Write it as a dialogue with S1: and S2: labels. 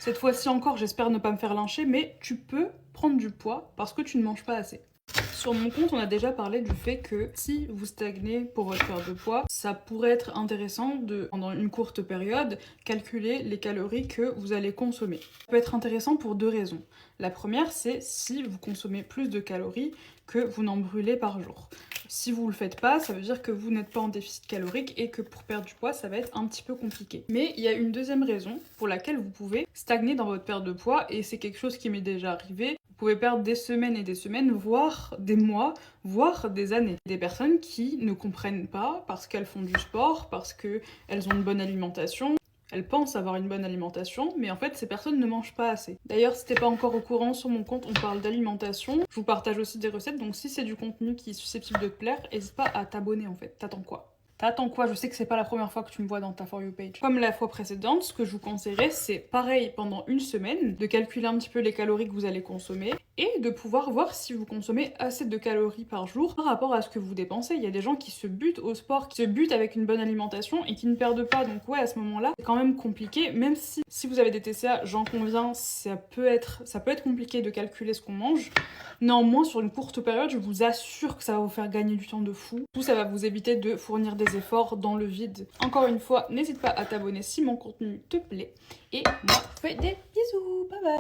S1: Cette fois-ci encore, j'espère ne pas me faire lyncher, mais tu peux prendre du poids parce que tu ne manges pas assez. Sur mon compte, on a déjà parlé du fait que si vous stagnez pour votre perte de poids, ça pourrait être intéressant de, pendant une courte période, calculer les calories que vous allez consommer. Ça peut être intéressant pour deux raisons. La première, c'est si vous consommez plus de calories que vous n'en brûlez par jour. Si vous le faites pas, ça veut dire que vous n'êtes pas en déficit calorique et que pour perdre du poids, ça va être un petit peu compliqué. Mais il y a une deuxième raison pour laquelle vous pouvez stagner dans votre perte de poids et c'est quelque chose qui m'est déjà arrivé. Vous pouvez perdre des semaines et des semaines, voire des mois, voire des années. Des personnes qui ne comprennent pas parce qu'elles font du sport, parce qu'elles ont une bonne alimentation. Elles pensent avoir une bonne alimentation, mais en fait, ces personnes ne mangent pas assez. D'ailleurs, si t'es pas encore au courant, sur mon compte, on parle d'alimentation. Je vous partage aussi des recettes, donc si c'est du contenu qui est susceptible de te plaire, n'hésite pas à t'abonner en fait. T'attends quoi? T'attends quoi? Je sais que c'est pas la première fois que tu me vois dans ta For You page. Comme la fois précédente, ce que je vous conseillerais, c'est pareil pendant une semaine, de calculer un petit peu les calories que vous allez consommer et de pouvoir voir si vous consommez assez de calories par jour par rapport à ce que vous dépensez. Il y a des gens qui se butent au sport, qui se butent avec une bonne alimentation et qui ne perdent pas. Donc ouais, à ce moment-là, c'est quand même compliqué. Même si vous avez des TCA, j'en conviens, ça peut être compliqué de calculer ce qu'on mange. Néanmoins, sur une courte période, je vous assure que ça va vous faire gagner du temps de fou. Tout ça va vous éviter de fournir des efforts dans le vide. Encore une fois, n'hésite pas à t'abonner si mon contenu te plaît. Et moi, je vous fais des bisous. Bye bye.